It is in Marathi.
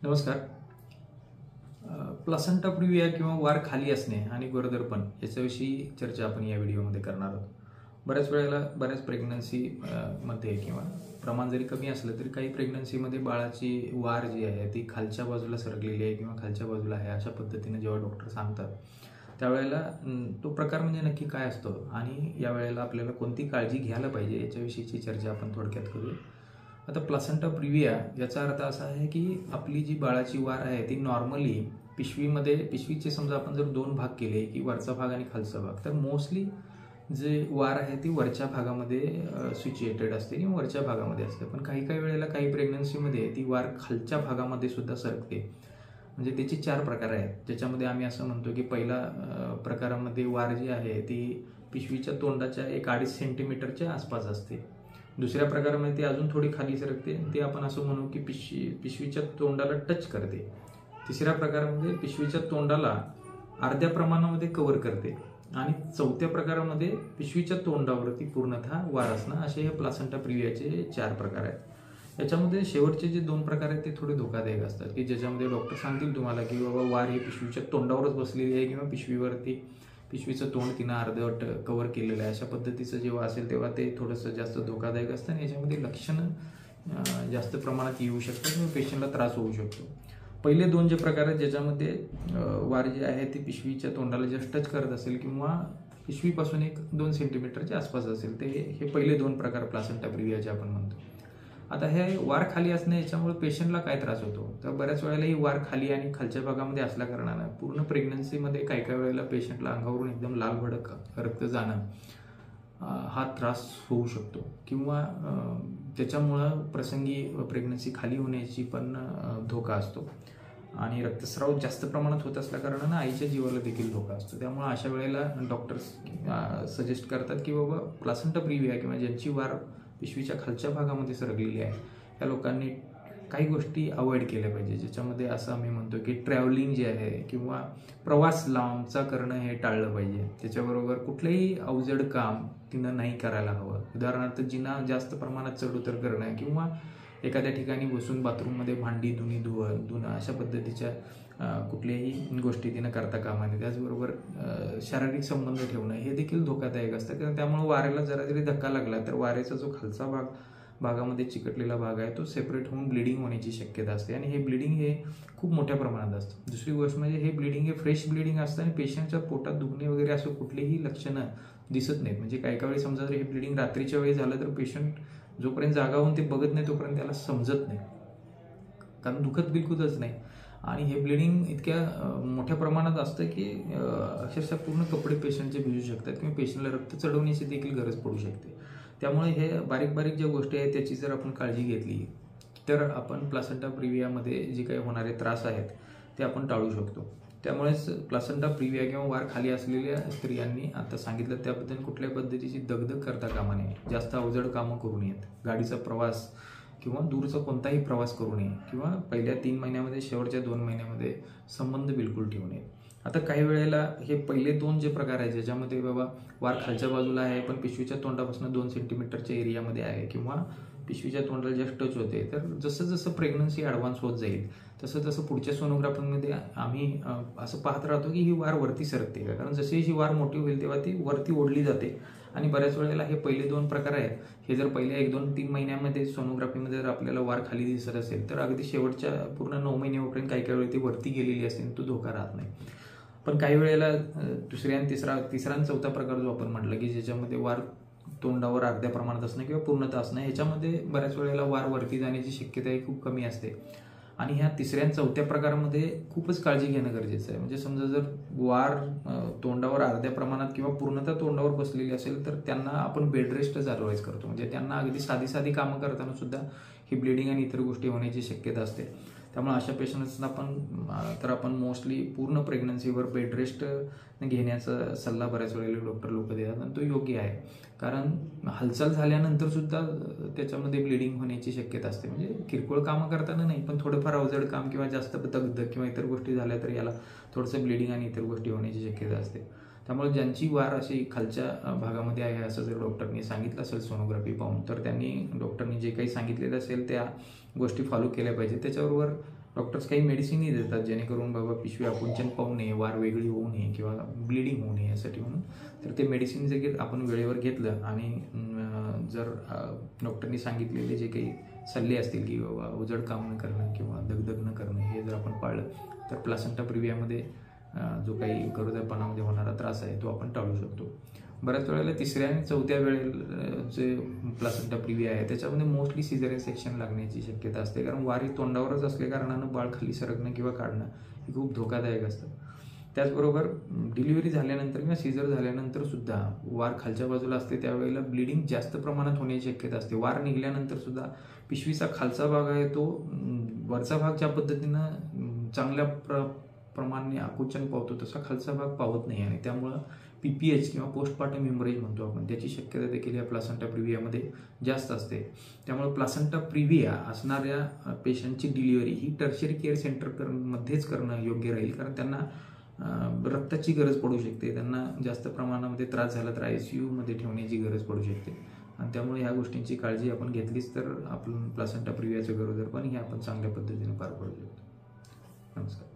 नमस्कार. प्लासेंटा प्रिव्हिया किंवा वार खाली असणे आणि गरोदरपण याच्याविषयी चर्चा आपण या व्हिडिओमध्ये करणार आहोत. बऱ्याच वेळेला बऱ्याच प्रेग्नन्सी मध्ये किंवा प्रमाण जरी कमी असलं तरी काही प्रेग्नन्सीमध्ये बाळाची वार जी आहे ती खालच्या बाजूला सरकलेली आहे किंवा खालच्या बाजूला आहे अशा पद्धतीने जेव्हा डॉक्टर सांगतात त्यावेळेला तो प्रकार म्हणजे नक्की काय असतो आणि यावेळेला आपल्याला कोणती काळजी घ्यायला पाहिजे याच्याविषयीची चर्चा आपण थोडक्यात करूया. आता प्लासेंटा प्रिव्हिया याचा अर्थ असा आहे की आपली जी बाळाची वार आहे ती नॉर्मली पिशवीचे समजा आपण जर दोन भाग केले की वरचा भाग आणि खालचा भाग, तर मोस्टली जे वार आहे ती वरच्या भागामध्ये सिच्युएटेड असते किंवा वरच्या भागामध्ये असते. पण काही काही वेळेला काही प्रेग्नन्सीमध्ये ती वार खालच्या भागामध्ये सुद्धा सरकते. म्हणजे त्याचे 4 प्रकार आहेत, ज्याच्यामध्ये आम्ही असं म्हणतो की पहिला प्रकारामध्ये वार जी आहे ती पिशवीच्या तोंडाच्या 1-2.5 सेंटीमीटरच्या आसपास असते. दुसऱ्या प्रकारामध्ये ती अजून थोडी खाली सरकते, ते आपण असं म्हणू की पिशवीच्या तोंडाला टच करते. तिसऱ्या प्रकारामध्ये पिशवीच्या तोंडाला अर्ध्या प्रमाणामध्ये कव्हर करते आणि चौथ्या प्रकारामध्ये पिशवीच्या तोंडावरती पूर्णतः वार असणं. असे हे प्लासेंटा प्रिव्हियाचे 4 प्रकार आहेत. याच्यामध्ये शेवटचे जे 2 प्रकार आहेत ते थोडे धोकादायक असतात की ज्याच्यामध्ये डॉक्टर सांगतील तुम्हाला की बाबा वार ही पिशवीच्या तोंडावरच बसलेली आहे किंवा पिशवीचं तोंड तिनं अर्धवट कव्हर केलेलं आहे. अशा पद्धतीचं जेव्हा असेल तेव्हा ते थोडंसं जास्त धोकादायक असतं आणि याच्यामध्ये लक्षणं जास्त प्रमाणात येऊ शकतात किंवा पेशंटला त्रास होऊ शकतो. पहिले 2 जे प्रकार आहेत ज्याच्यामध्ये वार जे आहे ती पिशवीच्या तोंडाला जस्ट टच करत असेल किंवा पिशवीपासून 1-2 सेंटीमीटरच्या आसपास असेल, हे पहिले 2 प्रकार प्लासेंटा प्रिव्हियाचे आपण म्हणतो. आता हे वार खाली असणे याच्यामुळे पेशंटला काय त्रास होतो, तर बऱ्याच वेळेला ही वार खाली आणि खालच्या भागामध्ये असल्या कारणानं पूर्ण प्रेग्नन्सीमध्ये काही काही वेळेला पेशंटला अंगावरून एकदम लाल भडक रक्त जाणं हा त्रास होऊ शकतो किंवा त्याच्यामुळं प्रसंगी प्रेग्नन्सी खाली होण्याची पण धोका असतो आणि रक्तस्राव जास्त प्रमाणात होत असल्या कारणानं आईच्या जीवाला देखील धोका असतो. त्यामुळे अशा वेळेला डॉक्टर्स सजेस्ट करतात की बाबा प्लासेंटा प्रिव्हिया किंवा ज्यांची वार पिशवीच्या खालच्या भागामध्ये सरकलेली आहे त्या लोकांनी काही गोष्टी अवॉइड केल्या पाहिजे, ज्याच्यामध्ये असं आम्ही म्हणतो की ट्रॅव्हलिंग जे आहे किंवा प्रवास लांबचा करणं हे टाळलं पाहिजे. त्याच्याबरोबर कुठलंही अवजड काम तिनं नाही करायला हवं. उदाहरणार्थ जिना जास्त प्रमाणात चढउतर करणं किंवा एखाद्या ठिकाणी बसून बाथरूममध्ये भांडी धुणं अशा पद्धतीच्या कुठल्याही गोष्टी तिनं करता कामा नये. त्याचबरोबर शारीरिक संबंध ठेवणं हे देखील धोकादायक असतं, कारण त्यामुळे वाऱ्याला जरा जरी धक्का लागला तर वाऱ्याचा जो खालचा भागामध्ये चिकटलेला भाग आहे तो सेपरेट होऊन ब्लिडिंग होण्याची शक्यता असते आणि हे ब्लिडिंग हे खूप मोठ्या प्रमाणात असतं. दुसरी गोष्ट म्हणजे हे ब्लिडिंग हे फ्रेश ब्लिडिंग असतं आणि पेशंटच्या पोटात दुखणे वगैरे असं कुठलीही लक्षणं दिसत नाहीत. म्हणजे काही वेळी समजा जर हे ब्लिडिंग रात्रीच्या वेळी झालं तर पेशंट जोपर्यंत जागा होऊन ते बघत नाही तोपर्यंत त्याला समजत नाही, कारण दुखत बिलकुलच नाही. आणि हे ब्लिडिंग इतक्या मोठ्या प्रमाणात असतं की अक्षरशः पूर्ण कपडे पेशंटचे भिजू शकतात किंवा पेशंटला रक्त चढवण्याची देखील गरज पडू शकते. त्यामुळे हे बारीक बारीक ज्या गोष्टी आहेत त्याची जर आपण काळजी घेतली तर आपण प्लासेंटा प्रिव्हियामध्ये जे काही होणारे त्रास आहेत ते आपण टाळू शकतो. त्यामुळेच प्लासेंटा प्रिव्हिया किंवा वार खाली असलेल्या स्त्रियांनी आता सांगितलं त्याबद्दल कुठल्या पद्धतीची दगदग करता कामा नये, जास्त अवजड कामं करू नयेत, गाडीचा प्रवास किंवा दूरचा कोणताही प्रवास करू नये किंवा पहिल्या 3 महिन्यामध्ये शेवटच्या 2 महिन्यामध्ये संबंध बिलकुल ठेवू नये. आता काही वेळेला हे पहिले 2 जे प्रकार आहेत ज्याच्यामध्ये बाबा वार खालच्या बाजूला आहे पण पिशवीच्या तोंडापासून 2 सेंटीमीटरच्या एरियामध्ये आहे किंवा पिशवीच्या तोंडाला जस्ट टच होते, तर जसं जसं प्रेग्नन्सी ॲडव्हान्स होत जाईल तसं तसं पुढच्या सोनोग्राफीमध्ये आम्ही असं पाहत राहतो की ही वार वरती सरकते का, कारण जशी ही वार मोठी होईल तेव्हा ती वरती ओढली जाते. आणि बऱ्याच वेळेला हे पहिले 2 प्रकार आहेत हे जर पहिल्या 1-2-3 महिन्यामध्ये सोनोग्राफीमध्ये जर आपल्याला वार खाली दिसत असेल तर अगदी शेवटच्या पूर्ण 9 महिन्यापर्यंत काही काही वेळी ती वरती गेलेली असेल तो धोका राहत नाही. पण काही वेळेला दुसऱ्या आणि तिसरा आणि चौथा प्रकार जो आपण म्हटलं की ज्याच्यामध्ये वार तोंडावर अर्ध्या प्रमाणात असणं किंवा पूर्णतः असणं, ह्याच्यामध्ये बऱ्याच वेळेला वार वरती जाण्याची शक्यता ही खूप कमी असते. आणि ह्या 3ऱ्या आणि 4थ्या प्रकारामध्ये खूपच काळजी घेणं गरजेचं आहे. म्हणजे समजा जर वार तोंडावर अर्ध्या प्रमाणात किंवा पूर्णतः तोंडावर बसलेली असेल तर त्यांना आपण बेड रेस्टच ॲडवाईज करतो. म्हणजे त्यांना अगदी साधी कामं करताना सुद्धा ही ब्लिडिंग आणि इतर गोष्टी होण्याची शक्यता असते. त्यामुळे अशा पेशंट्सना आपण मोस्टली पूर्ण प्रेग्नन्सीवर बेड रेस्ट घेण्याचा सल्ला बऱ्याच वेळेला डॉक्टर लोक देतात आणि तो योग्य आहे, कारण हालचाल झाल्यानंतर सुद्धा त्याच्यामध्ये ब्लिडिंग होण्याची शक्यता असते. म्हणजे किरकोळ कामं करताना नाही, पण थोडंफार अवजड काम किंवा जास्त दगदग किंवा इतर गोष्टी झाल्या तर याला थोडंसं ब्लिडिंग आणि इतर गोष्टी होण्याची शक्यता असते. त्यामुळे ज्यांची वार अशी खालच्या भागामध्ये आहे असं जर डॉक्टरनी सांगितलं असेल सोनोग्राफी पाहून, तर डॉक्टरनी जे काही सांगितलेलं असेल त्या गोष्टी फॉलो केल्या पाहिजे. त्याच्याबरोबर डॉक्टर्स काही मेडिसिनही देतात जेणेकरून बाबा पिशवी आकुंचन पाहू नये, वार वेगळी होऊ नये किंवा ब्लिडिंग होऊ नये यासाठी म्हणून. तर ते मेडिसिन जर आपण वेळेवर घेतलं आणि जर डॉक्टरनी सांगितलेले जे काही सल्ले असतील की बाबा उजड काम न करणं किंवा दगदग न करणं हे जर आपण पाळलं तर प्लासेंटा प्रिव्हियामध्ये जो काही गरोदरपणामध्ये होणारा त्रास आहे तो आपण टाळू शकतो. बऱ्याच वेळेला तिसऱ्या आणि चौथ्या वेळेला जे प्लासेंटा प्रिव्हिया आहे त्याच्यामध्ये मोस्टली सिझेरियन सेक्शन लागण्याची शक्यता असते, कारण वारी तोंडावरच असल्या कारणानं बाळ खाली सरकणं किंवा काढणं हे खूप धोकादायक असतं. त्याचबरोबर डिलिव्हरी झाल्यानंतर किंवा सीझर झाल्यानंतर सुद्धा वार खालच्या बाजूला असते त्यावेळेला ब्लिडिंग जास्त प्रमाणात होण्याची शक्यता असते. वार निघाल्यानंतर सुद्धा पिशवीचा खालचा भाग आहे तो वरचा भाग ज्या पद्धतीनं चांगल्या प्रमाणे आकुंचन पावतो तसा खालचा भाग पावत नाही आणि त्यामुळं PPH किंवा पोस्टपार्टम हेमरेज म्हणतो आपण त्याची शक्यता देखील या प्लासेंटा प्रिव्हियामध्ये जास्त असते. त्यामुळे प्लासेंटा प्रिव्हिया असणाऱ्या पेशंटची डिलिव्हरी ही टर्शियरी केअर सेंटरमध्येच करणं योग्य राहील, कारण त्यांना रक्ताची गरज पडू शकते, त्यांना जास्त प्रमाणामध्ये त्रास झाला तर ICU मध्ये ठेवण्याची गरज पडू शकते आणि त्यामुळे ह्या गोष्टींची काळजी आपण घेतलीच तर आपण प्लासेंटा प्रिव्हियाचं गरोदरपण हे आपण चांगल्या पद्धतीने पार पडू शकतो. नमस्कार.